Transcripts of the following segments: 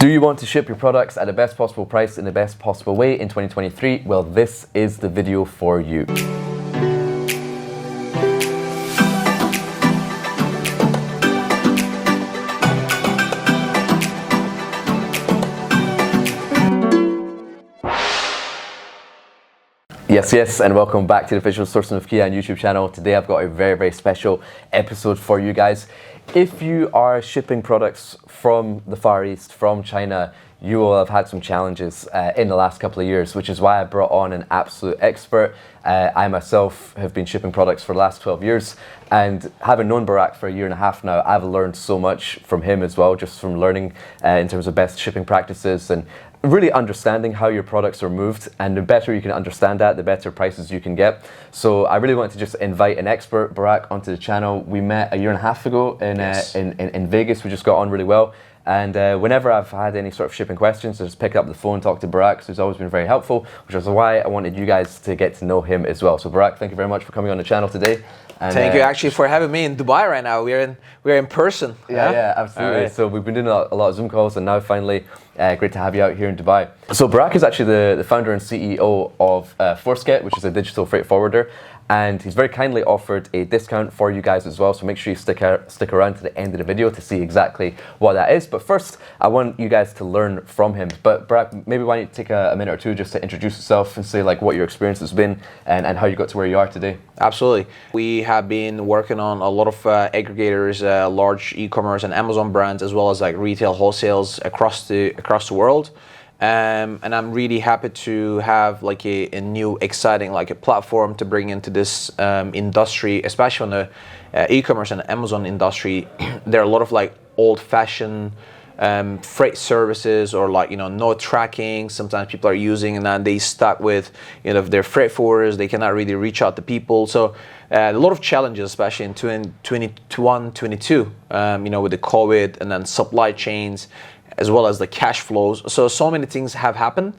Do you want to ship your products at the best possible price in the best possible way in 2023? Well, this is the video for you. Yes, and welcome back to the Visual Sourcing with Kian YouTube channel. Today I've got a very special episode for you guys. If you are shipping products from the Far East, from China, you will have had some challenges in the last couple of years, which is why I brought on an absolute expert. I myself have been shipping products for the last 12 years, and having known Barak for a year and a half now, I've learned so much from him as well, just from learning in terms of best shipping practices and really understanding how your products are moved. And the better you can understand that, the better prices you can get. So I really want to just invite an expert, Barak, onto the channel. We met a year and a half ago in Vegas. We just got on really well. And whenever I've had any sort of shipping questions, I just pick up the phone, talk to Barak, who's always been very helpful, which is why I wanted you guys to get to know him as well. So Barak, thank you very much for coming on the channel today. And, thank you actually for having me in Dubai right now. We're in person. Yeah, absolutely. Right. So we've been doing a lot of Zoom calls, and now finally, great to have you out here in Dubai. So Barak is actually the founder and CEO of Forsket, which is a digital freight forwarder. And he's very kindly offered a discount for you guys as well, so make sure you stick around to the end of the video to see exactly what that is. But first, I want you guys to learn from him. But Barak, maybe why don't you take a minute or two just to introduce yourself and say like what your experience has been and how you got to where you are today. Absolutely. We have been working on a lot of aggregators, large e-commerce and Amazon brands, as well as like retail wholesales across the world. And I'm really happy to have like a new exciting like a platform to bring into this industry, especially on the e-commerce and Amazon industry. There are a lot of like old-fashioned freight services, or like no tracking. Sometimes people are using and then they stuck with their freight forwarders. They cannot really reach out to people. So a lot of challenges, especially in 2021, 22. With the COVID and then supply chains, as well as the cash flows. So many things have happened,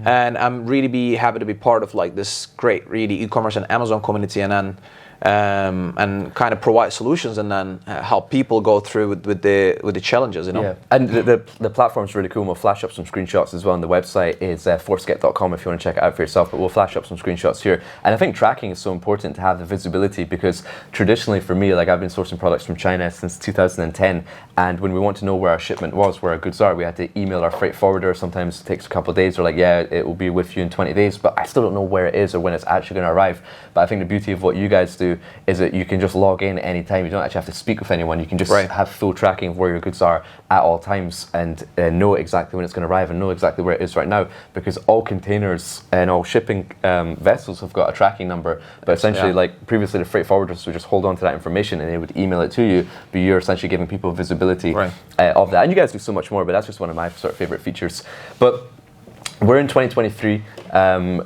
and I'm really happy to be part of like this great really e-commerce and Amazon community, and then and kind of provide solutions and then help people go through with the challenges, Yeah, and the platform's really cool. We'll flash up some screenshots as well. And the website is forsket.com if you want to check it out for yourself. But we'll flash up some screenshots here. And I think tracking is so important to have the visibility, because traditionally for me, like I've been sourcing products from China since 2010, and when we want to know where our shipment was, where our goods are, we had to email our freight forwarder. Sometimes it takes a couple of days. They're like, yeah, it will be with you in 20 days, but I still don't know where it is or when it's actually going to arrive. But I think the beauty of what you guys do is that you can just log in at any time. You don't actually have to speak with anyone. You can just have full tracking of where your goods are at all times, and know exactly when it's going to arrive and know exactly where it is right now, because all containers and all shipping vessels have got a tracking number. But essentially, like previously, the freight forwarders would just hold on to that information and they would email it to you, but you're essentially giving people visibility of that. And you guys do so much more, but that's just one of my sort of favorite features. But we're in 2023,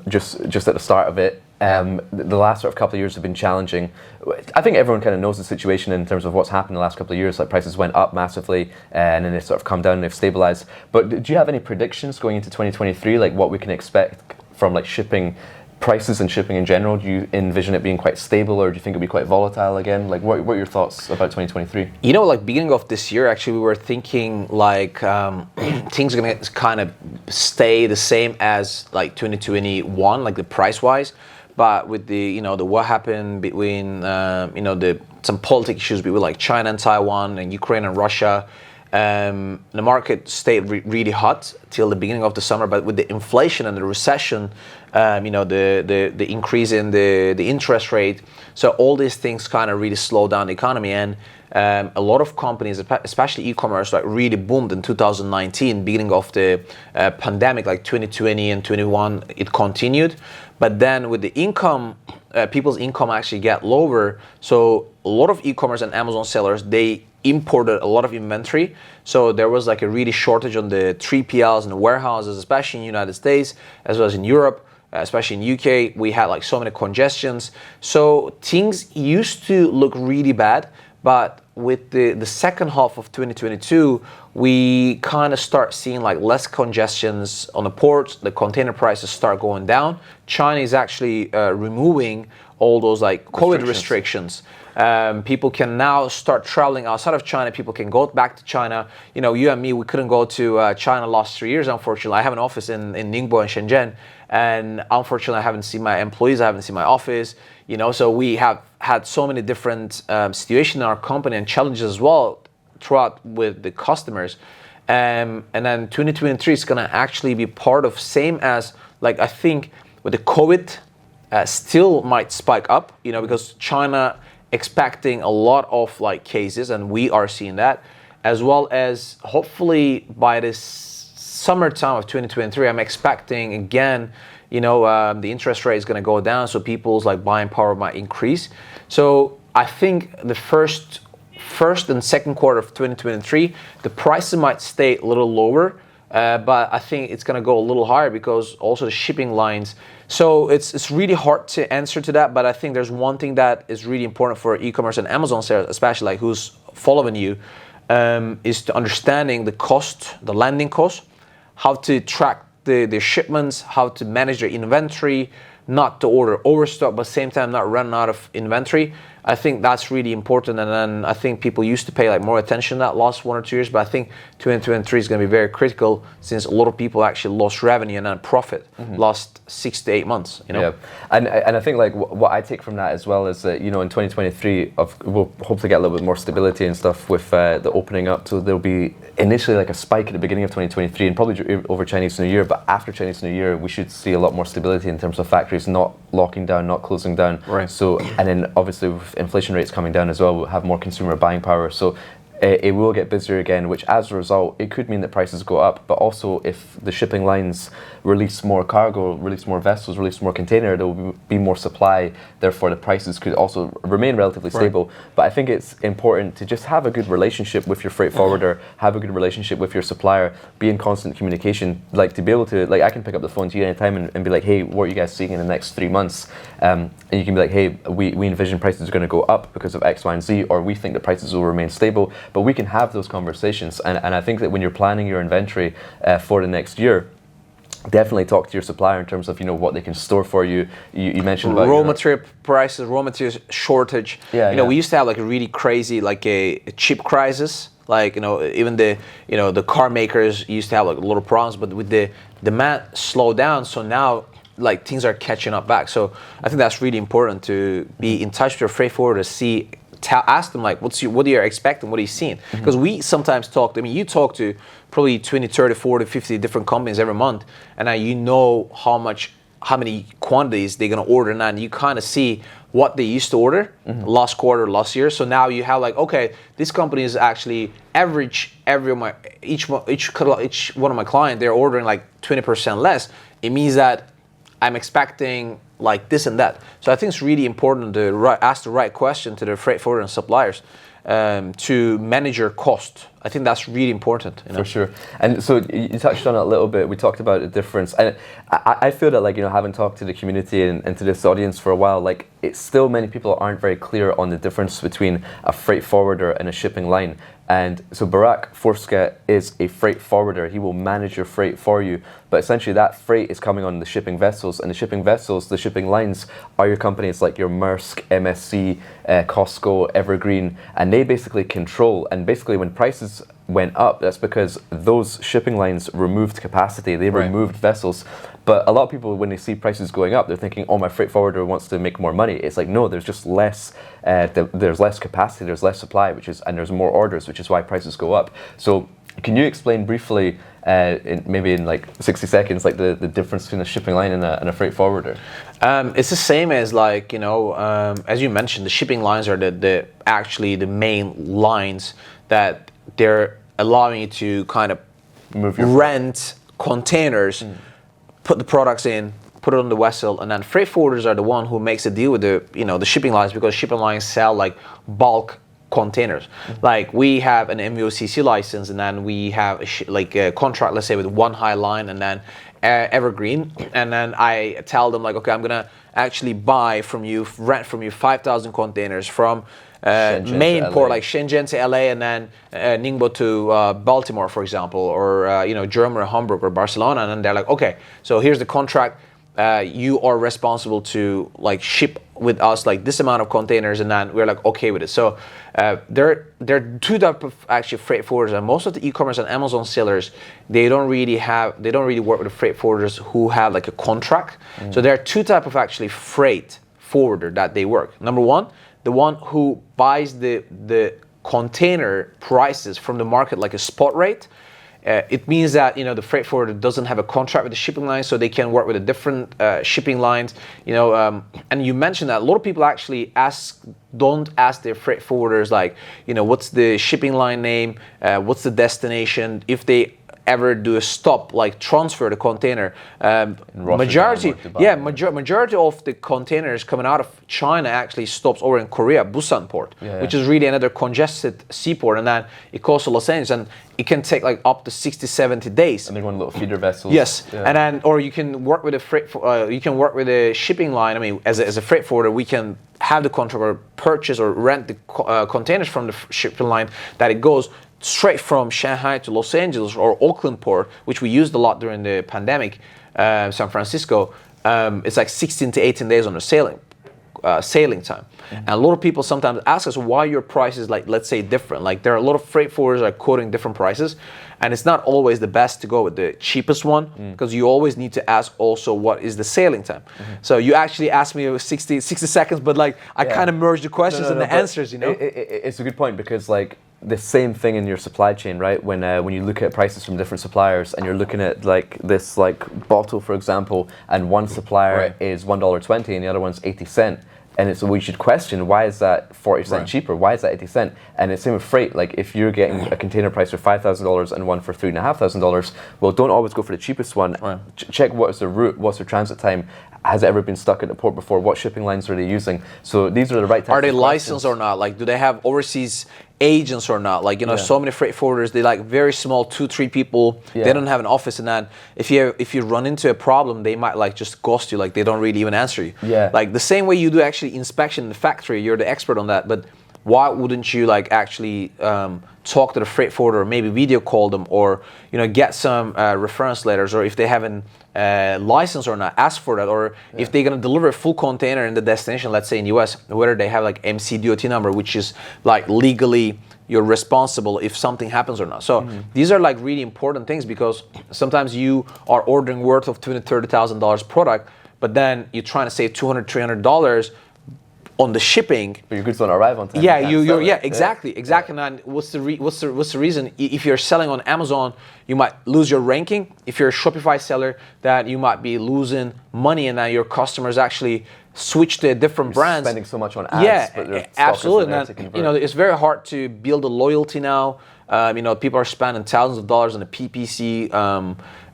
just at the start of it. The last sort of couple of years have been challenging. I think everyone kind of knows the situation in terms of what's happened the last couple of years. Like prices went up massively, and then they sort of come down and they've stabilized. But do you have any predictions going into 2023, like what we can expect from like shipping prices and shipping in general? Do you envision it being quite stable, or do you think it'll be quite volatile again? Like what are your thoughts about 2023? Like beginning of this year, actually, we were thinking like things are gonna kind of stay the same as like 2021, like the price wise. But with the the what happened between some political issues between like China and Taiwan and Ukraine and Russia, the market stayed really hot till the beginning of the summer. But with the inflation and the recession, the increase in the interest rate, so all these things kind of really slowed down the economy. And a lot of companies, especially e-commerce, like really boomed in 2019, beginning of the pandemic, like 2020 and 21, it continued. But then with the income, people's income actually got lower. So a lot of e-commerce and Amazon sellers, they imported a lot of inventory. So there was like a really shortage on the 3PLs and the warehouses, especially in the United States, as well as in Europe. Especially in UK, we had like so many congestions. So things used to look really bad, but with the second half of 2022, we kind of start seeing like less congestions on the ports. The container prices start going down. China is actually removing all those like COVID restrictions. People can now start traveling outside of China. People can go back to China. You know, you and me, we couldn't go to China last 3 years, unfortunately. I have an office in Ningbo and Shenzhen, and unfortunately, I haven't seen my employees. I haven't seen my office. You know, so we have had so many different situations in our company and challenges as well throughout with the customers. And then 2023 is going to actually be part of same as, like, I think with the COVID still might spike up, you know, because China expecting a lot of like cases, and we are seeing that, as well as hopefully by this summertime of 2023, I'm expecting again, you know, the interest rate is going to go down, so people's like buying power might increase. So I think the first and second quarter of 2023, the prices might stay a little lower, but I think it's going to go a little higher because also the shipping lines. So it's really hard to answer to that, but I think there's one thing that is really important for e-commerce and Amazon sales, especially like who's following you, is to understanding the cost, the landing cost, how to track the shipments, how to manage their inventory, not to order overstock, but same time not run out of inventory. I think that's really important, and then I think people used to pay like more attention that last 1 or 2 years, but I think 2023 is going to be very critical since a lot of people actually lost revenue and then profit last 6 to 8 months. You know, yeah, and I think like what I take from that as well is that, you know, in 2023 we'll hopefully get a little bit more stability and stuff with the opening up. So there'll be initially like a spike at the beginning of 2023 and probably over Chinese New Year, but after Chinese New Year we should see a lot more stability in terms of factories not locking down, not closing down. Right. So, and then obviously with inflation rates coming down as well, we'll have more consumer buying power. So it will get busier again, which as a result, it could mean that prices go up, but also if the shipping lines release more cargo, release more vessels, release more container, there will be more supply, therefore the prices could also remain relatively stable. Right. But I think it's important to just have a good relationship with your freight forwarder, have a good relationship with your supplier, be in constant communication, like to be able to, like I can pick up the phone to you anytime and be like, hey, what are you guys seeing in the next 3 months? And you can be like, hey, we envision prices are going to go up because of X, Y, and Z, or we think the prices will remain stable. But we can have those conversations, and I think that when you're planning your inventory for the next year, definitely talk to your supplier in terms of, you know, what they can store for you. You mentioned about raw material prices, raw material shortage. Yeah, you know, we used to have like a really crazy like a chip crisis. Like, you know, even the car makers used to have like a lot of problems, but with the demand slow down, so now like things are catching up back. So I think that's really important to be in touch with your freight forwarder, ask them like, what are you expecting, what are you seeing? Because we sometimes talk, I mean, you talk to probably 20, 30, 40, 50 different companies every month, and now you know how many quantities they're going to order, and then you kind of see what they used to order last quarter, last year. So now you have like, okay, this company is actually average each one of my clients, they're ordering like 20% less. It means that I'm expecting like this and that. So I think it's really important to ask the right question to the freight forwarder and suppliers to manage your cost. I think that's really important. You know? For sure. And so you touched on it a little bit. We talked about the difference. And I feel that, like, you know, having talked to the community and to this audience for a while, like, it's still many people aren't very clear on the difference between a freight forwarder and a shipping line. And so Barak Forske is a freight forwarder. He will manage your freight for you. But essentially that freight is coming on the shipping vessels. And the shipping vessels, the shipping lines are your companies like your Maersk, MSC, Costco, Evergreen. And they basically control. And basically when prices went up, that's because those shipping lines removed capacity. They removed vessels. But a lot of people, when they see prices going up, they're thinking, oh, my freight forwarder wants to make more money. It's like, no, there's just less, there's less capacity, there's less supply, and there's more orders, which is why prices go up. So can you explain briefly, maybe in like 60 seconds, like the difference between a shipping line and a freight forwarder? It's the same as, like, you know, as you mentioned, the shipping lines are actually the main lines that they're allowing you to kind of rent containers, put the products in, put it on the vessel, and then freight forwarders are the one who makes a deal with the shipping lines, because shipping lines sell like bulk containers. Like, we have an MVOCC license, and then we have a contract, let's say, with One High Line and then Evergreen, and then I tell them like, okay, I'm gonna actually buy from you, rent from you 5,000 containers from main port like Shenzhen to LA, and then Ningbo to Baltimore, for example, or Germany, or Hamburg, or Barcelona. And then they're like, okay, so here's the contract. You are responsible to like ship with us like this amount of containers, and then we're like okay with it. So there are two types of actually freight forwarders, and most of the e-commerce and Amazon sellers, they don't really work with the freight forwarders who have like a contract. So there are two types of actually freight forwarder that they work. Number one, the one who buys the container prices from the market like a spot rate. It means that the freight forwarder doesn't have a contract with the shipping line, so they can work with a different shipping lines. And you mentioned that a lot of people actually don't ask their freight forwarders like, what's the shipping line name, what's the destination, if they ever do a stop like transfer the container. Majority of the containers coming out of China actually stops over in Korea, Busan port, which is really another congested seaport, and then it goes to Los Angeles, and it can take like up to 60-70 days. And they're going little feeder vessels. Yes, and then or you can work with a shipping line. I mean, as a freight forwarder, we can have the contract or purchase or rent the containers from the shipping line that it goes straight from Shanghai to Los Angeles or Oakland port, which we used a lot during the pandemic, San Francisco. It's like 16 to 18 days on the sailing time. And a lot of people sometimes ask us why your price is like, let's say, different. Like there are a lot of freight forwarders are quoting different prices, and it's not always the best to go with the cheapest one, because you always need to ask also what is the sailing time. So you actually asked me 60 seconds, but like I kind of merged the questions and the answers, It's a good point, because like the same thing in your supply chain, right? When you look at prices from different suppliers, and you're looking at like this like bottle, for example, and one supplier is $1.20 and the other one's 80 cents. And so we should question, why is that 40 cents cheaper? Why is that 80 cents? And it's same with freight. Like if you're getting a container price for $5,000 and one for $3,500, well, don't always go for the cheapest one. Check what is the route, what's the transit time, has it ever been stuck at the port before, what shipping lines are they using? So these are the right types Are they of licensed or not? Like, do they have overseas agents or not? Like, so many freight forwarders, they like very small, 2-3 people. They don't have an office, and then if you run into a problem, they might like just ghost you. Like they don't really even answer you. Like the same way you do actually inspection in the factory, you're the expert on that. But why wouldn't you like actually talk to the freight forwarder, or maybe video call them, or get some reference letters, or if they have an license or not, ask for that, or if they're gonna deliver a full container in the destination, let's say in US, whether they have like MC/DOT number, which is like legally you're responsible if something happens or not. So these are like really important things, because sometimes you are ordering worth of $20,000-$30,000 product, but then you're trying to save $200-$300 on the shipping, but your goods don't arrive on time. Exactly. And what's the reason? If you're selling on Amazon, you might lose your ranking. If you're a Shopify seller, that you might be losing money, and then your customers actually switch to different brands. Spending so much on ads, but absolutely. And it's very hard to build a loyalty now. People are spending thousands of dollars on a PPC,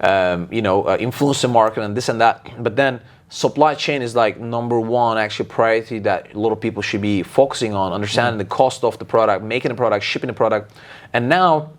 influencer marketing and this and that. But then supply chain is like number one actually priority that a lot of people should be focusing on, understanding the cost of the product, making the product, shipping the product. And now,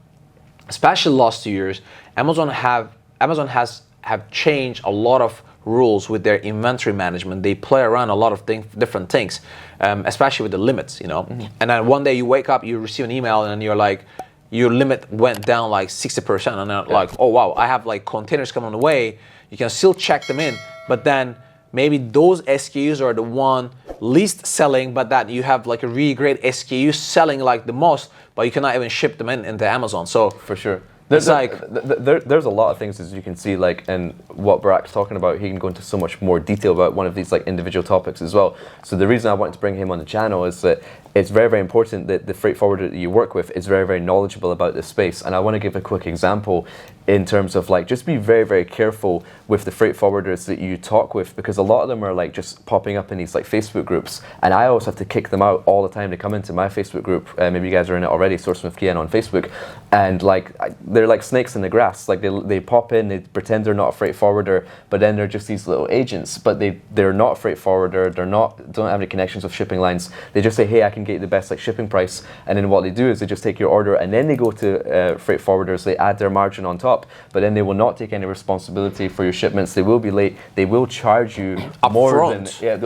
especially the last 2 years, Amazon has changed a lot of rules with their inventory management. They play around a lot of different things, especially with the limits, And then one day you wake up, you receive an email, and you're like, your limit went down like 60%, and then like, oh wow, I have like containers coming on the way. You can still check them in, but then maybe those SKUs are the one least selling, but that you have like a really great SKU selling like the most, but you cannot even ship them into Amazon. So for sure. There's a lot of things, as you can see, like, and what Barak's talking about, he can go into so much more detail about one of these like individual topics as well. So the reason I wanted to bring him on the channel is that it's very, very important that the freight forwarder that you work with is very, very knowledgeable about this space. And I want to give a quick example in terms of like, just be very, very careful with the freight forwarders that you talk with, because a lot of them are like just popping up in these like Facebook groups, and I always have to kick them out all the time to come into my Facebook group. Maybe you guys are in it already, Sourcing with Kian on Facebook, and like they're like snakes in the grass. Like they pop in, they pretend they're not a freight forwarder, but then they're just these little agents. But they're not a freight forwarder. Don't have any connections with shipping lines. They just say, hey, I can get you the best like shipping price, and then what they do is they just take your order, and then they go to freight forwarders. They add their margin on top, but then they will not take any responsibility for your shipments. They will be late. They will charge you more than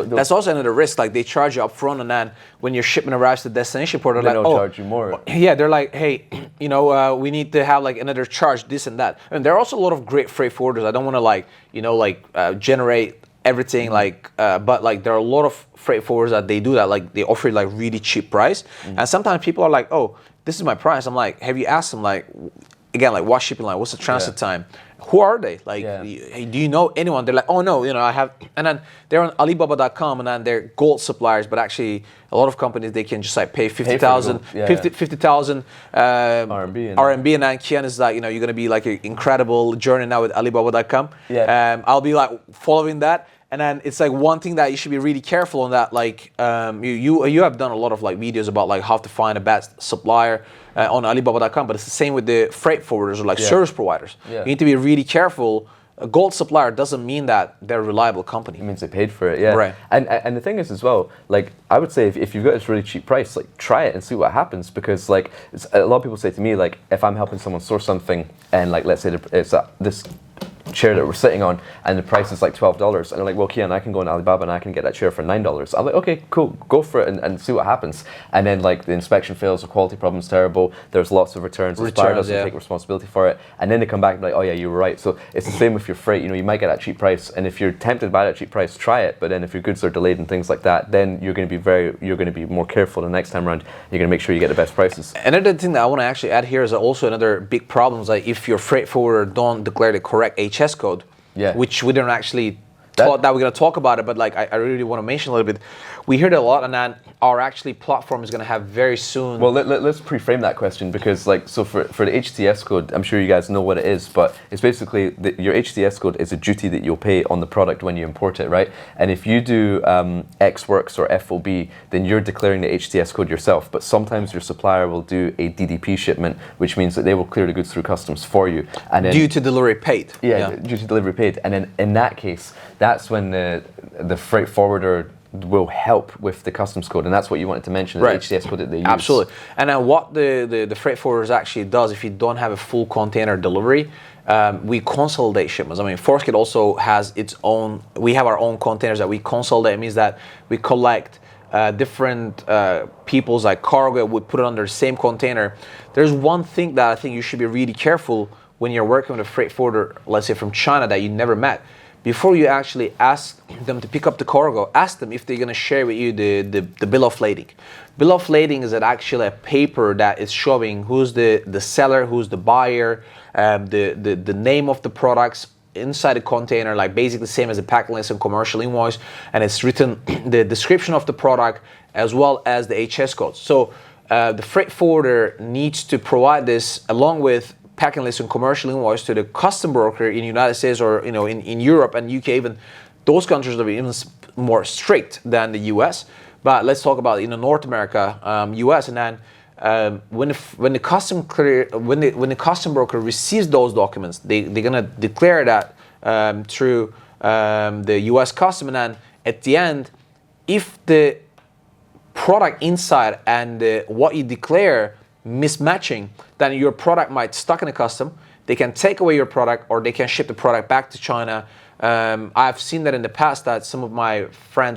that's also another risk. Like they charge you up front, and then when your shipment arrives to the destination port, they're like, charge you more. Yeah, they're like, hey, we need to have like another charge, this and that. And there are also a lot of great freight forwarders. I don't want to generate everything but like there are a lot of freight forwarders that they do that, like they offer like really cheap price, and sometimes people are like, oh, this is my price. I'm like, have you asked them like, again, like what shipping line, what's the transit time, who are they, like hey, do you know anyone? They're like, oh no, I have, and then they're on Alibaba.com, and then they're gold suppliers, but actually a lot of companies, they can just like pay 50,000 50,000 RMB, and then Kian is like, you're gonna be like an incredible journey now with Alibaba.com. I'll be like following that. And then it's like one thing that you should be really careful on, that like you have done a lot of like videos about like how to find a best supplier on Alibaba.com, but it's the same with the freight forwarders or like service providers. You need to be really careful. A gold supplier doesn't mean that they're a reliable company. It means they paid for it, Right. And the thing is as well, like I would say if you've got this really cheap price, like try it and see what happens, because like a lot of people say to me, like if I'm helping someone source something and like let's say it's this chair that we're sitting on and the price is like $12, and they're like, well, Kian, I can go on Alibaba and I can get that chair for $9. I'm like, okay, cool, go for it and see what happens. And then like the inspection fails, the quality problem's terrible, there's lots of returns, the supplier doesn't take responsibility for it, and then they come back and be like, oh yeah, you were right. So it's the same with your freight. You might get that cheap price, and if you're tempted by that cheap price, try it. But then if your goods are delayed and things like that, then you're going to be more careful the next time around. You're going to make sure you get the best prices. Another thing that I want to actually add here is also another big problem is like if your freight forwarder don't declare the correct HS code, which we don't actually thought that we're going to talk about it, but like I really want to mention a little bit. We heard it a lot, and then our actually platform is going to have very soon. Well, let's pre-frame that question, because like so for the HTS code, I'm sure you guys know what it is, but it's basically your HTS code is a duty that you'll pay on the product when you import it, right? And if you do X Works or FOB, then you're declaring the HTS code yourself. But sometimes your supplier will do a DDP shipment, which means that they will clear the goods through customs for you. And then, due to delivery paid. Due to delivery paid. And then in that case, that's when the freight forwarder will help with the customs code, and that's what you wanted to mention, the HTS code that they use. Absolutely. And then what the freight forwarders actually does, if you don't have a full container delivery, we consolidate shipments. I mean, Forskit also has its own, we have our own containers that we consolidate. It means that we collect different people's like cargo, we put it under the same container. There's one thing that I think you should be really careful when you're working with a freight forwarder, let's say from China, that you never met. Before you actually ask them to pick up the cargo, ask them if they're going to share with you the bill of lading. Bill of lading is actually a paper that is showing who's the seller, who's the buyer, the name of the products inside the container, like basically the same as a packing list and commercial invoice, and it's written the description of the product as well as the HS code. So the freight forwarder needs to provide this along with packing list and commercial invoice to the custom broker in the United States or in Europe and UK. Even those countries are even more strict than the US. But let's talk about North America, US, and then when the custom broker receives those documents, they're gonna declare that through the US custom, and then at the end, if the product inside and what you declare mismatching, then your product might stuck in a custom. They can take away your product, or they can ship the product back to China. I've seen that in the past, that some of my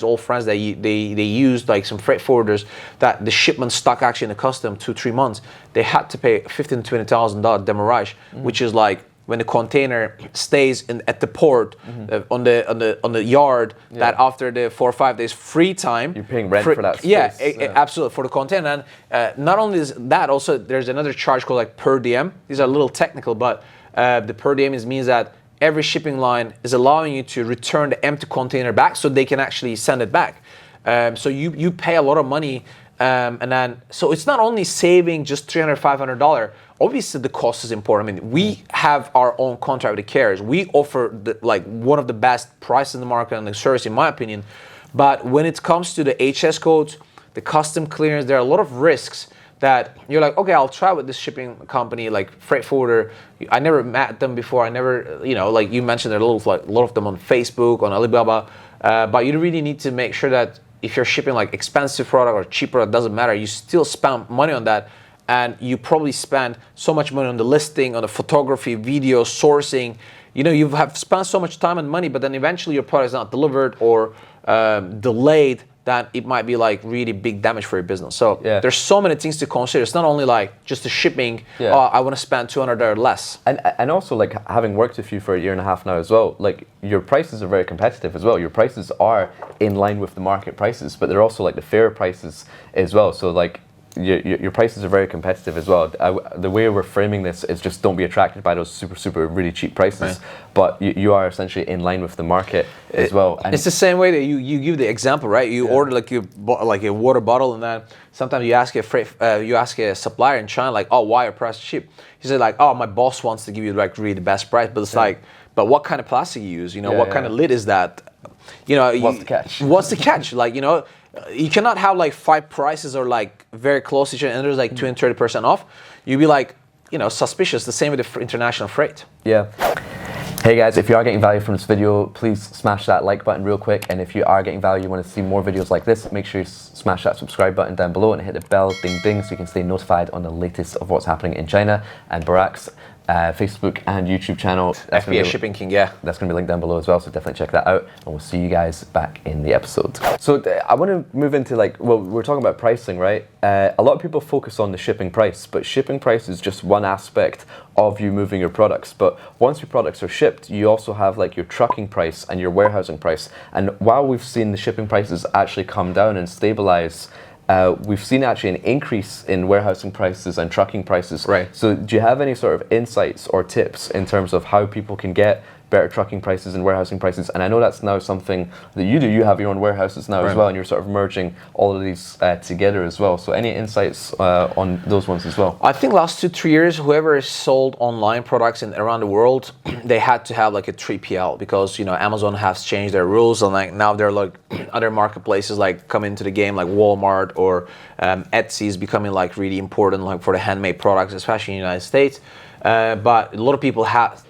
old friends, they used like some freight forwarders, that the shipment stuck actually in a custom 2-3 months. They had to pay $15,000 to $20,000 demurrage, which is like when the container stays at the port on the yard, that after the 4 or 5 days free time, you're paying rent for that space. Absolutely, for the container. And not only is that, also there's another charge called like per diem. These are a little technical, but the per diem means that every shipping line is allowing you to return the empty container back, so they can actually send it back. So you pay a lot of money, and then so it's not only saving just $300, $500. Obviously, the cost is important. I mean, we have our own contract with the carriers. We offer one of the best prices in the market and the service, in my opinion. But when it comes to the HS codes, the custom clearance, there are a lot of risks that you're like, okay, I'll try with this shipping company, like freight forwarder. I never met them before. I never, like you mentioned, there are a lot of them on Facebook, on Alibaba. But you really need to make sure that if you're shipping like expensive product or cheap product, doesn't matter. You still spend money on that. And you probably spend so much money on the listing, on the photography, video, sourcing. You have spent so much time and money, but then eventually your product is not delivered or delayed. then it might be like really big damage for your business. So Yeah. there's so many things to consider. It's not only like just the shipping. Yeah. Oh, I want to spend $200 less. And also, like, having worked with you for a year and a half now as well, like, your prices are very competitive as well. Your prices are in line with the market prices, but they're also like the fair prices as well. So like, your prices are very competitive as well. The way we're framing this is just don't be attracted by those super really cheap prices, Right. but you are essentially in line with the market as well. And It's the same way that you give the example, right? You order like a water bottle, and then sometimes you ask a supplier in China like, oh, why are prices cheap? He said like, oh, my boss wants to give you like really the best price, but it's like, but what kind of plastic you use? You know, what kind of lid is that? You know, What's the catch? What's the catch? Like, you know, you cannot have like 5 prices are like very close to each other and there's like 20 to 30% off. You'd be like, you know, suspicious. The same with the international freight. Yeah. Hey guys, if you are getting value from this video, please smash that like button real quick. And if you are getting value, you want to see more videos like this, make sure you smash that subscribe button down below and hit the bell ding ding so you can stay notified on the latest of what's happening in China. And Barak's Facebook and YouTube channel. FBA Shipping King, yeah. That's going to be linked down below as well, so definitely check that out. And we'll see you guys back in the episode. So I want to move into like, well, we're talking about pricing, right? A lot of people focus on the shipping price, but shipping price is just one aspect of you moving your products. But once your products are shipped, you also have like your trucking price and your warehousing price. And while we've seen the shipping prices actually come down and stabilize, we've seen actually an increase in warehousing prices and trucking prices. Right. So do you have any sort of insights or tips in terms of how people can get better trucking prices and warehousing prices? And I know that's now something that you do. You have your own warehouses now as well, and you're sort of merging all of these together as well. So any insights on those ones as well? I think last 2-3 years, whoever has sold online products around the world, they had to have like a 3PL because, you know, Amazon has changed their rules, and like now they're like other marketplaces like come into the game, like Walmart or Etsy is becoming like really important, like for the handmade products, especially in the United States. But a lot of people have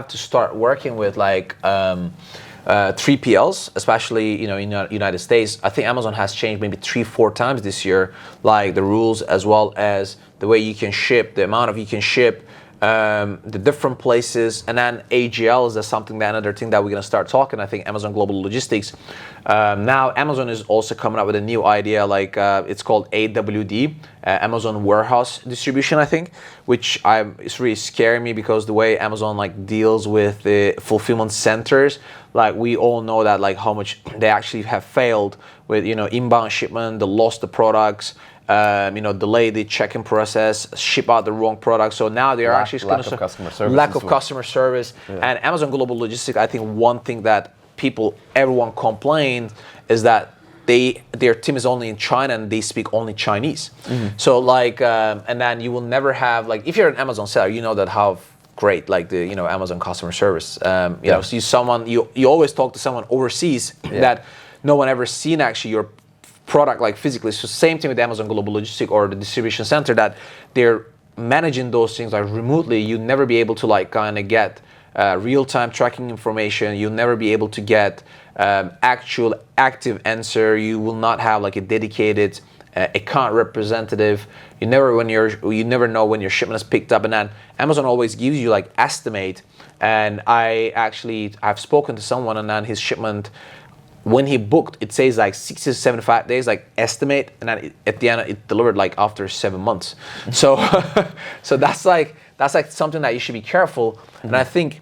to start working with like 3PLs, especially, you know, in the United States. I think Amazon has changed maybe 3-4 times this year, like the rules as well as the way you can ship, the amount of you can ship, the different places, and then AGL is something that another thing that we're gonna start talking. I think Amazon Global Logistics. Now Amazon is also coming up with a new idea, like it's called AWD, Amazon Warehouse Distribution, I think, which it's really scaring me because the way Amazon like deals with the fulfillment centers, like we all know that like how much they actually have failed with, you know, inbound shipment, they lost the products. You know, delay the check-in process, ship out the wrong product. So now they are actually lack of customer service. Lack of customer service. And Amazon Global Logistics, I think one thing that everyone complained is that their team is only in China and they speak only Chinese. So like, and then you will never have like, if you're an Amazon seller, you know that how great like the, you know, Amazon customer service. You know, so you always talk to someone overseas that no one ever seen actually your product like physically. So same thing with Amazon Global Logistics or the distribution center, that they're managing those things like remotely. You'll never be able to like kind of get real-time tracking information. You'll never be able to get actual active answer. You will not have like a dedicated account representative. You never know when your shipment is picked up, and then Amazon always gives you like estimate. And I've spoken to someone, and then his shipment, when he booked, it says like 60 to 75 days, like estimate, and then at the end it delivered like after 7 months. So, so that's like something that you should be careful. And I think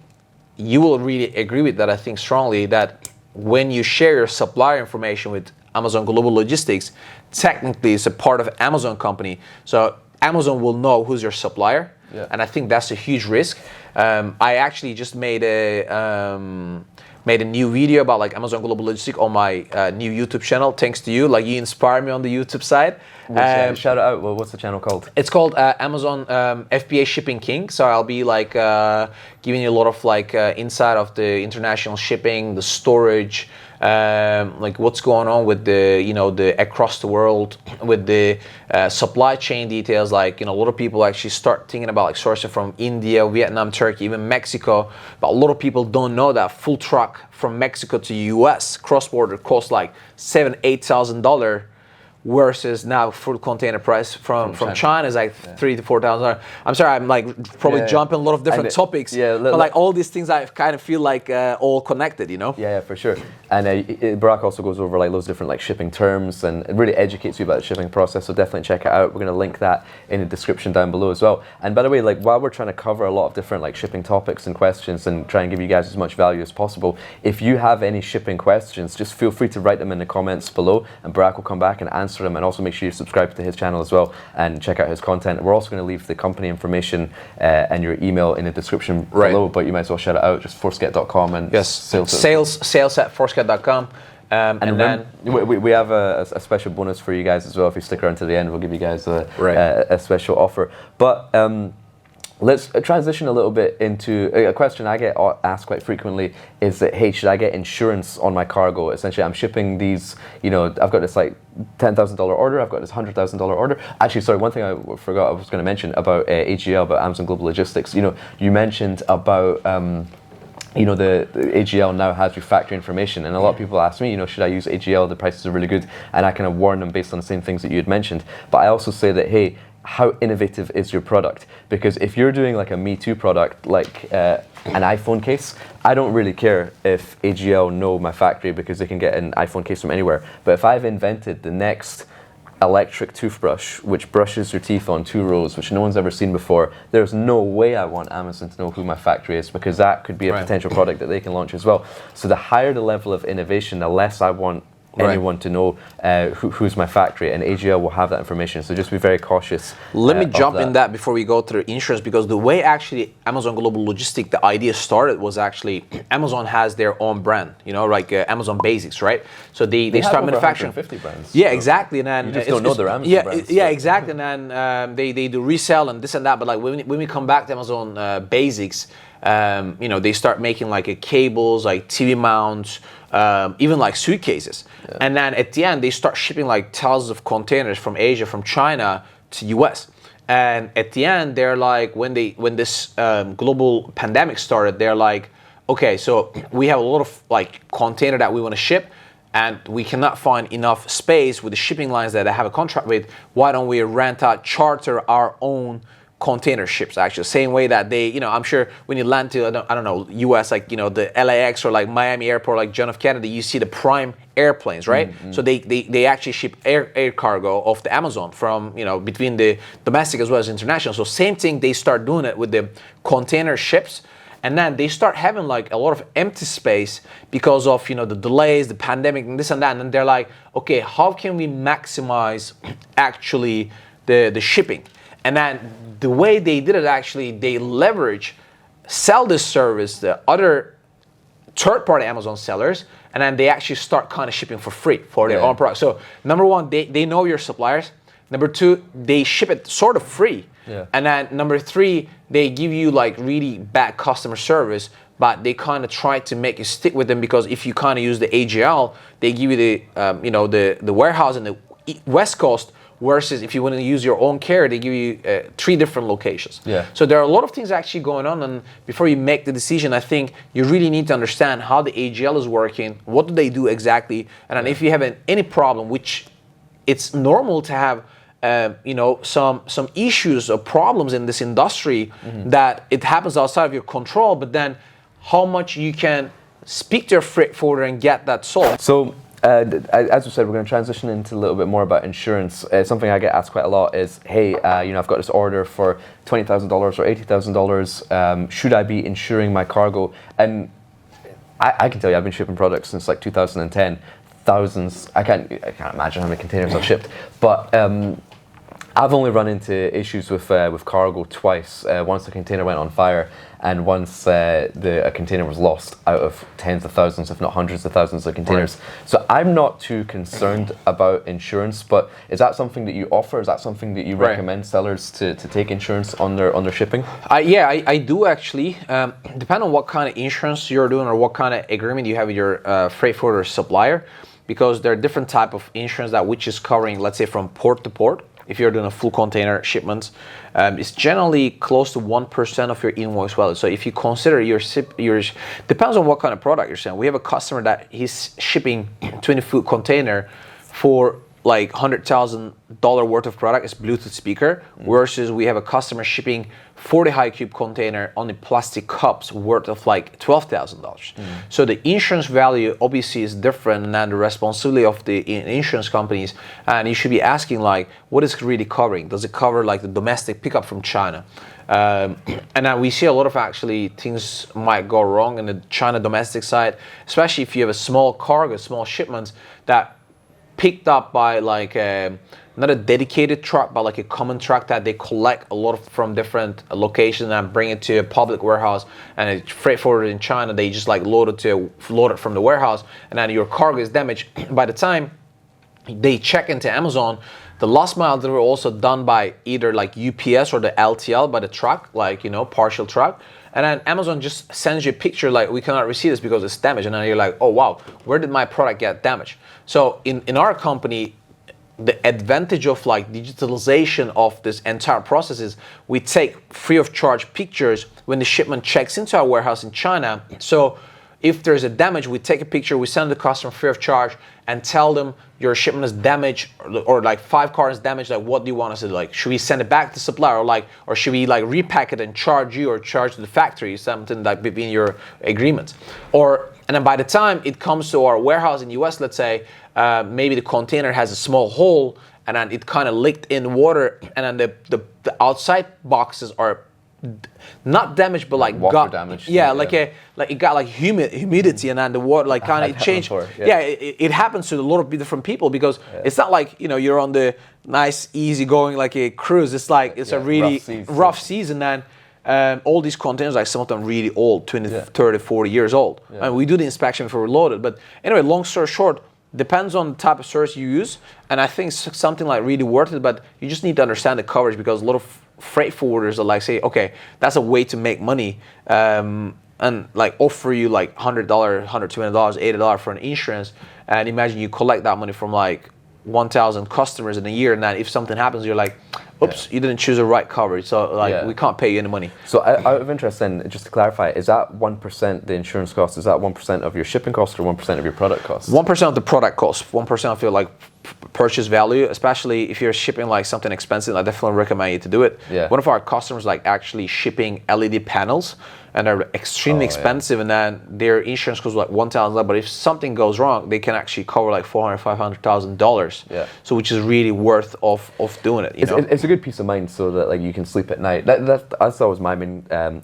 you will really agree with that. I think strongly that when you share your supplier information with Amazon Global Logistics, technically it's a part of Amazon company. So Amazon will know who's your supplier, and I think that's a huge risk. I actually just made a new video about like Amazon Global Logistics on my new YouTube channel. Thanks to you, like you inspire me on the YouTube side. Shout it out. Well, what's the channel called? It's called Amazon FBA Shipping King. So I'll be like giving you a lot of like insight of the international shipping, the storage, like what's going on with the, you know, the across the world with the supply chain details. Like, you know, a lot of people actually start thinking about like sourcing from India, Vietnam, Turkey, even Mexico. But a lot of people don't know that full truck from Mexico to US cross border costs like $7,000-8,000. versus now full container price from China is like $3,000 to $4,000. I'm sorry, I'm like probably jumping a lot of different topics, but like all these things I kind of feel like all connected, you know? Yeah, for sure. And Barack also goes over like those different like shipping terms and it really educates you about the shipping process. So definitely check it out. We're going to link that in the description down below as well. And by the way, like while we're trying to cover a lot of different like shipping topics and questions and try and give you guys as much value as possible, if you have any shipping questions, just feel free to write them in the comments below and Barack will come back and answer them. And also make sure you subscribe to his channel as well and check out his content. We're also going to leave the company information and your email in the description below, but you might as well shout it out, just forceget.com and sales at forceget.com. And then we have a special bonus for you guys as well. If you stick around to the end, we'll give you guys a special offer. But let's transition a little bit into a question I get asked quite frequently is that, hey, should I get insurance on my cargo? Essentially, I'm shipping these, you know, I've got this like $10,000 order, I've got this $100,000 order. Actually, sorry, one thing I forgot I was going to mention about AGL, about Amazon Global Logistics. You know, you mentioned about, you know, the AGL now has your factory information, and a lot of people ask me, you know, should I use AGL? The prices are really good, and I kind of warn them based on the same things that you had mentioned. But I also say that, hey, how innovative is your product? Because if you're doing like a Me Too product, like an iPhone case, I don't really care if AGL know my factory because they can get an iPhone case from anywhere. But if I've invented the next electric toothbrush which brushes your teeth on 2 rows, which no one's ever seen before, there's no way I want Amazon to know who my factory is, because that could be a potential product that they can launch as well. So the higher the level of innovation, the less I want anyone to know who's my factory, and AGL will have that information. So just be very cautious. Let me jump in that before we go through insurance, because the way actually Amazon Global Logistics, the idea started was actually Amazon has their own brand, you know, like Amazon Basics, right? So they start manufacturing 50 brands. Yeah, so exactly. And then you just don't know their Amazon brands. Yeah, exactly. And then they do resell and this and that. But like when we come back to Amazon Basics, you know, they start making like cables, like TV mounts, even like suitcases. Yeah. And then at the end, they start shipping like thousands of containers from Asia, from China to US. And at the end, they're like, when this global pandemic started, they're like, okay, so we have a lot of like container that we want to ship, and we cannot find enough space with the shipping lines that I have a contract with. Why don't we rent out, charter our own container ships? Actually, same way that they, you know, I'm sure when you land to, I don't know, US, like, you know, the LAX or like Miami airport, like John F. Kennedy, you see the prime airplanes, right? Mm-hmm. So they actually ship air cargo off the Amazon from, you know, between the domestic as well as international. So same thing, they start doing it with the container ships. And then they start having like a lot of empty space because of, you know, the delays, the pandemic and this and that. And then they're like, okay, how can we maximize actually the shipping? And then the way they did it, actually, they sell this service to other third-party Amazon sellers, and then they actually start kind of shipping for free for their own product. So number one, they know your suppliers. Number two, they ship it sort of free. Yeah. And then number three, they give you like really bad customer service, but they kind of try to make you stick with them, because if you kind of use the AGL, they give you the you know, the warehouse in the West Coast, versus if you want to use your own carrier, they give you 3 different locations. Yeah. So there are a lot of things actually going on, and before you make the decision, I think you really need to understand how the AGL is working, what do they do exactly, and then if you have any problem, which it's normal to have, you know, some issues or problems in this industry, that it happens outside of your control, but then how much you can speak to your freight forwarder and get that solved. So as we said, we're going to transition into a little bit more about insurance. Something I get asked quite a lot is, hey, you know, I've got this order for $20,000 or $80,000. Should I be insuring my cargo? And I can tell you, I've been shipping products since like 2010. Thousands. I can't imagine how many containers I've shipped. But I've only run into issues with cargo twice. Once the container went on fire, and once a container was lost out of tens of thousands, if not hundreds of thousands of containers. Right. So I'm not too concerned about insurance, but is that something that you offer? Is that something that you recommend sellers to take insurance on their shipping? Yeah, I do actually. Depending on what kind of insurance you're doing or what kind of agreement you have with your freight forwarder supplier, because there are different type of insurance that which is covering, let's say, from port to port. If you're doing a full container shipment, it's generally close to 1% of your invoice value. So if you consider your depends on what kind of product you're selling. We have a customer that he's shipping 20-foot container for like $100,000 worth of product is Bluetooth speaker, versus we have a customer shipping 40 high cube container on the plastic cups worth of like $12,000. So the insurance value obviously is different than the responsibility of the insurance companies. And you should be asking like, what is it really covering? Does it cover like the domestic pickup from China? And now we see a lot of actually things might go wrong in the China domestic side, especially if you have a small cargo, small shipments that picked up by like not a dedicated truck, but like a common truck that they collect a lot of from different locations and bring it to a public warehouse, and a freight forwarder in China, they just like load it from the warehouse, and then your cargo is damaged. By the time they check into Amazon, the last mile delivery also done by either like UPS or the LTL by the truck, like, you know, partial truck. And then Amazon just sends you a picture like, we cannot receive this because it's damaged. And then you're like, oh wow, where did my product get damaged? So in our company, the advantage of like digitalization of this entire process is we take free of charge pictures when the shipment checks into our warehouse in China. So if there's a damage, we take a picture, we send the customer free of charge and tell them your shipment is damaged, or like 5 cars damaged, like what do you want us to do? Like, should we send it back to the supplier, or should we like repack it and charge you or charge the factory, something like between your agreements? And then by the time it comes to our warehouse in US, let's say, maybe the container has a small hole and then it kind of leaked in water, and then the outside boxes are not damaged, but like water damage. Yeah, like it got like humidity, and then the water like kind of changed. It happens to a lot of different people, because it's not like, you know, you're on the nice easy going like a cruise. It's like it's a really rough season, and all these containers, like some of them really old, 20, 30, 40 years old. And we do the inspection before we load it. But anyway, long story short, depends on the type of service you use, and I think something like really worth it, but you just need to understand the coverage, because a lot of freight forwarders are like, say, okay, that's a way to make money, and like offer you like $100, $120, $80 for an insurance, and imagine you collect that money from like 1,000 customers in a year, and then if something happens, you're like, oops, you didn't choose the right coverage, so like we can't pay you any money. So out of interest then, just to clarify, is that 1% the insurance cost, is that 1% of your shipping cost or 1% of your product cost? 1% of the product cost, 1% of your like purchase value, especially if you're shipping like something expensive. I definitely recommend you to do it. One of our customers like actually shipping LED panels, and they're extremely expensive, and then their insurance goes like $1,000, but if something goes wrong, they can actually cover like $400,000, $500,000. So which is really worth of doing it. It's a good peace of mind, so that like you can sleep at night. That's always my main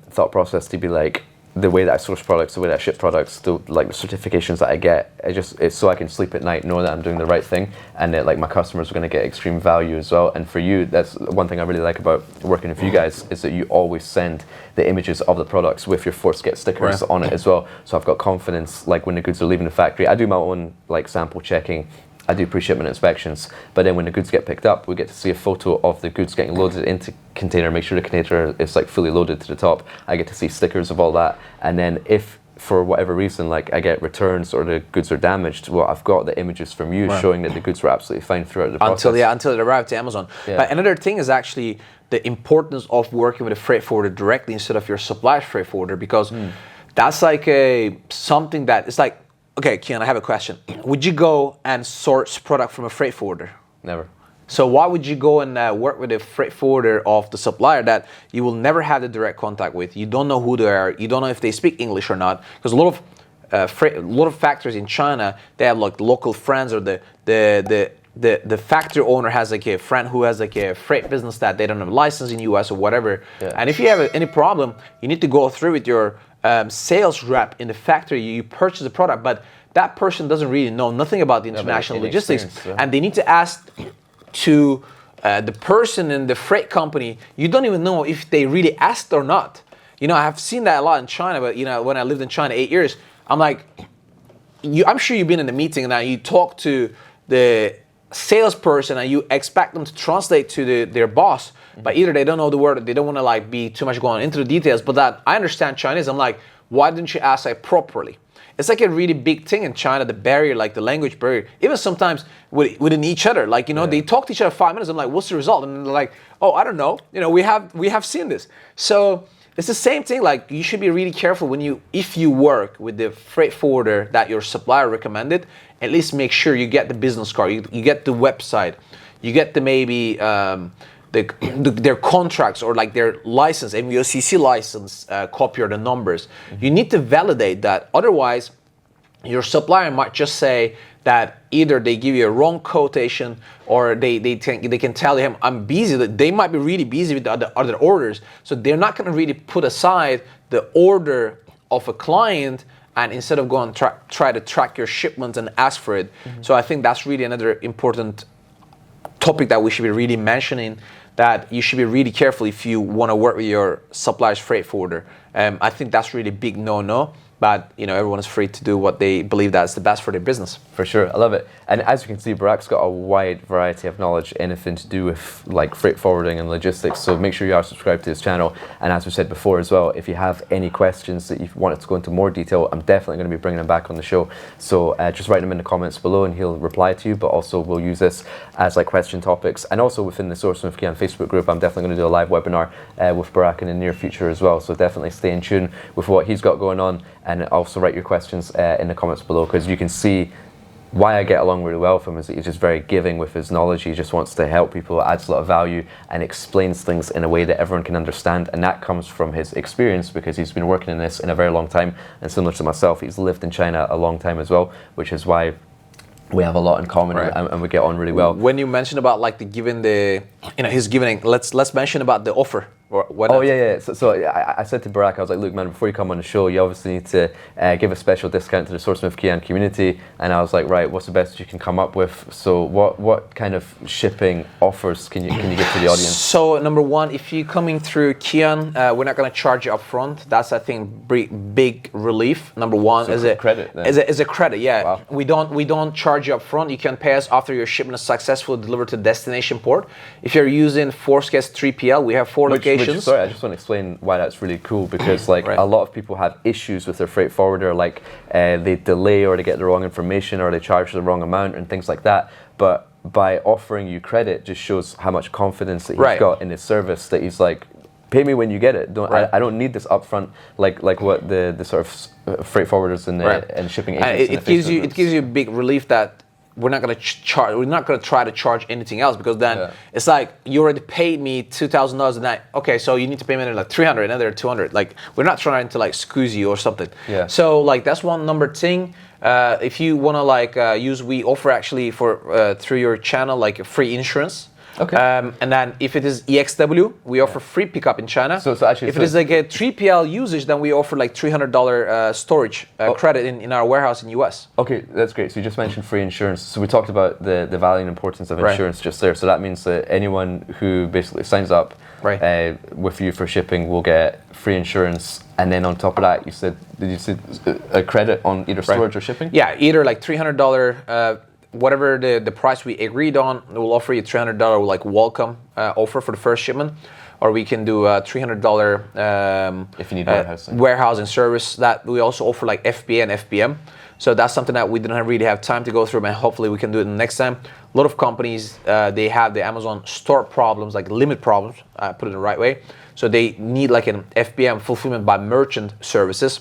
thought process, to be like, the way that I source products, the way that I ship products, the certifications that I get, it's so I can sleep at night, know that I'm doing the right thing, and that like my customers are going to get extreme value as well. And for you, that's one thing I really like about working with you guys, is that you always send the images of the products with your ForceGet stickers on it as well. So I've got confidence, like when the goods are leaving the factory, I do my own like sample checking, I do pre-shipment inspections, but then when the goods get picked up, we get to see a photo of the goods getting loaded into container, make sure the container is like fully loaded to the top. I get to see stickers of all that, and then if for whatever reason like I get returns or the goods are damaged, well, I've got the images from you showing that the goods were absolutely fine throughout the process. Until it arrived to Amazon. But another thing is actually the importance of working with a freight forwarder directly instead of your supplier's freight forwarder, because that's like something that it's like, okay, Kian, I have a question. Would you go and source product from a freight forwarder? Never. So why would you go and work with a freight forwarder of the supplier that you will never have the direct contact with? You don't know who they are. You don't know if they speak English or not. Because a lot of factories in China, they have like local friends, or the factory owner has like a friend who has like a freight business that they don't have a license in US or whatever. And if you have any problem, you need to go through with your sales rep in the factory. You purchase the product, but that person doesn't really know nothing about the international logistics, and they need to ask to the person in the freight company. You don't even know if they really asked or not. You know, I've seen that a lot in China, but you know, when I lived in China 8 years, I'm like, I'm sure you've been in a meeting and you talk to the salesperson and you expect them to translate to their boss, but either they don't know the word, or they don't want to like be too much going into the details. But that I understand Chinese. I'm like, why didn't you ask like properly? It's like a really big thing in China, the barrier, like the language barrier. Even sometimes within each other, like, you know, they talk to each other 5 minutes. I'm like, what's the result? And they're like, oh, I don't know. You know, we have seen this. So It's the same thing. Like you should be really careful if you work with the freight forwarder that your supplier recommended. At least make sure you get the business card, you get the website, you get the maybe their contracts or like their license, MUSCC license copy or the numbers. You need to validate that. Otherwise, your supplier might just say that either they give you a wrong quotation or they can tell him I'm busy. They might be really busy with the other orders, so they're not going to really put aside the order of a client and instead of going try to track your shipments and ask for it. So I think that's really another important topic that we should be really mentioning, that you should be really careful if you want to work with your supplier's freight forwarder. I think that's really big no. But everyone is free to do what they believe that's the best for their business. For sure, I love it. And as you can see, Barak's got a wide variety of knowledge, anything to do with like freight forwarding and logistics. So make sure you are subscribed to his channel. And as we said before as well, if you have any questions that you want us to go into more detail, I'm definitely going to be bringing him back on the show. So just write them in the comments below and he'll reply to you. But also we'll use this as like question topics. And also within the Sourcing with Kian Facebook group, I'm definitely going to do a live webinar with Barak in the near future as well. So definitely stay in tune with what he's got going on. And also write your questions in the comments below, because you can see why I get along really well with him is that he's just very giving with his knowledge. He just wants to help people, adds a lot of value, and explains things in a way that everyone can understand. And that comes from his experience, because he's been working in this in a very long time. And similar to myself, he's lived in China a long time as well, which is why we have a lot in common, right, and we get on really well. When you mentioned about like he's giving, let's mention about the offer. Or what? Oh yeah. So I said to Barak, I was like, look, man, before you come on the show, you obviously need to give a special discount to the Sourcing with Kian community. And I was like, right, what's the best you can come up with? So what kind of shipping offers can you give to the audience? So number one, if you're coming through Kian, we're not going to charge you upfront. That's, I think, big relief. Number one, so is a credit. Then. Is a credit. Yeah, wow. we don't charge you upfront. You can pay us after your shipment is successfully delivered to destination port. If you're using Forsca's 3PL, we have 4 locations. Sorry, I just want to explain why that's really cool, because like a lot of people have issues with their freight forwarder, like they delay or they get the wrong information or they charge the wrong amount and things like that. But by offering you credit just shows how much confidence that he's got in his service, that he's like, pay me when you get it. I don't need this upfront like what the sort of freight forwarders and shipping agents. It gives you a big relief that we're not going to charge. We're not going to try to charge anything else, because then it's like you already paid me $2,000 a night. Okay, so you need to pay me like $300, another $200. Like we're not trying to like squeeze you or something. Yeah. So like that's one number thing. If you want to like we offer actually for through your channel like a free insurance. Okay. And then if it is EXW, we offer free pickup in China. So actually, if it is like a 3PL usage, then we offer like $300 storage credit in our warehouse in US. Okay, that's great. So you just mentioned free insurance. So we talked about the value and importance of insurance just there. So that means that anyone who basically signs up with you for shipping will get free insurance. And then on top of that, did you say a credit on either storage or shipping? Yeah, either like $300, whatever the price we agreed on, we'll offer you $300 like welcome offer for the first shipment, or we can do a $300 if you need warehousing service. That we also offer like FBA and FBM. So that's something that we didn't really have time to go through, and hopefully we can do it next time. A lot of companies they have the Amazon store problems, like limit problems. Put it the right way. So they need like an FBM, fulfillment by merchant services.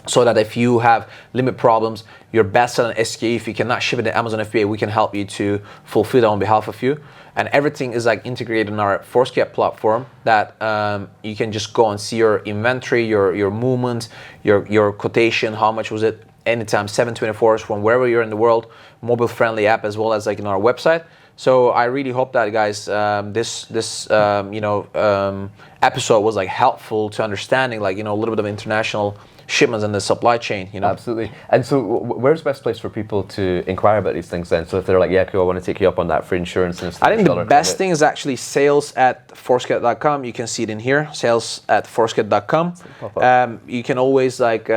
So that if you have limit problems, your best-selling SKU, if you cannot ship it to Amazon FBA, we can help you to fulfill that on behalf of you. And everything is like integrated in our Forscape platform, that you can just go and see your inventory, your movement, your quotation, how much was it, anytime, 7/24 hours from wherever you're in the world, mobile-friendly app, as well as like in our website. So I really hope that, guys, this episode was like helpful to understanding like a little bit of international shipments and the supply chain. Absolutely. And so where's the best place for people to inquire about these things then? So if they're like, yeah, cool, I want to take you up on that free insurance and stuff. I think the best thing is actually sales@forscape.com. You can see it in here, sales@forscape.com. You can always like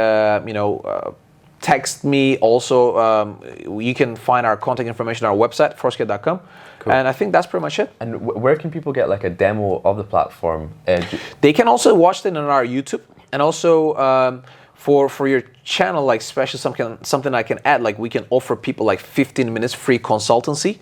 text me also. You can find our contact information on our website, forscape.com. Cool. And I think that's pretty much it. And where can people get like a demo of the platform? They can also watch it on our YouTube. And also for your channel, like special something I can add, like we can offer people like 15 minutes free consultancy.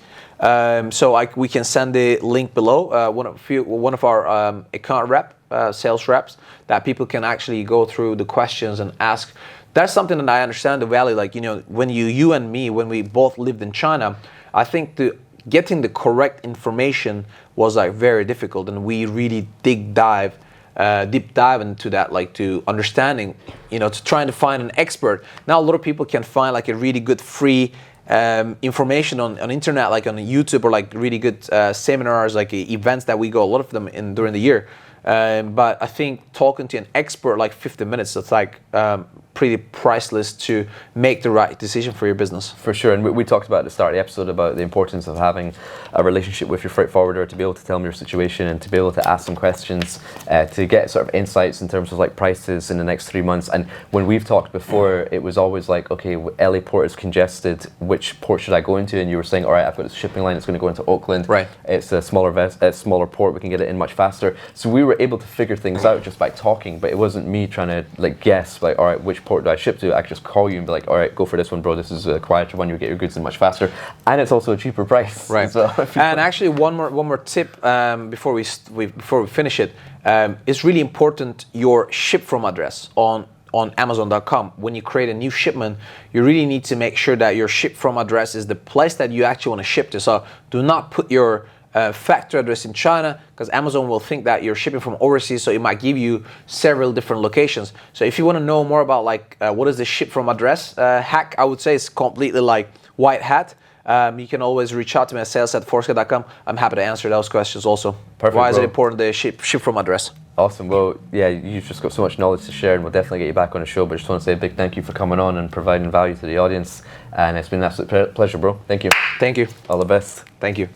So we can send the link below. One of our account rep sales reps that people can actually go through the questions and ask. That's something that I understand the value. Like, when you and me, when we both lived in China, I think getting the correct information was like very difficult, and we really deep dive into that, like to understanding, to trying to find an expert. Now a lot of people can find like a really good free information on internet, like on YouTube, or like really good seminars, like events that we go, a lot of them during the year. But I think talking to an expert like 50 minutes, it's like pretty priceless to make the right decision for your business. For sure, and we talked about at the start of the episode about the importance of having a relationship with your freight forwarder, to be able to tell them your situation and to be able to ask them questions, to get sort of insights in terms of like prices in the next 3 months. And when we've talked before, it was always like, okay, LA port is congested, which port should I go into? And you were saying, all right, I've got this shipping line, it's going to go into Oakland. Right. It's a smaller port, we can get it in much faster. So we were able to figure things out just by talking, but it wasn't me trying to like guess, like, all right, which port do I ship to? I could just call you and be like, all right, go for this one, bro. This is a quieter one. You get your goods in much faster, and it's also a cheaper price. Right. So and actually, one more tip before we finish it. It's really important your ship from address on Amazon.com. When you create a new shipment, you really need to make sure that your ship from address is the place that you actually want to ship to. So do not put your factory address in China, because Amazon will think that you're shipping from overseas, so it might give you several different locations. So if you want to know more about like what is the ship from address hack, I would say it's completely like white hat. You can always reach out to me at sales@forsket.com. I'm happy to answer those questions also. Perfect, Why is bro. it important to ship from address? Awesome. Well, yeah, you've just got so much knowledge to share, and we'll definitely get you back on the show. But I just want to say a big thank you for coming on and providing value to the audience. And it's been an absolute pleasure, bro. Thank you. Thank you. All the best. Thank you.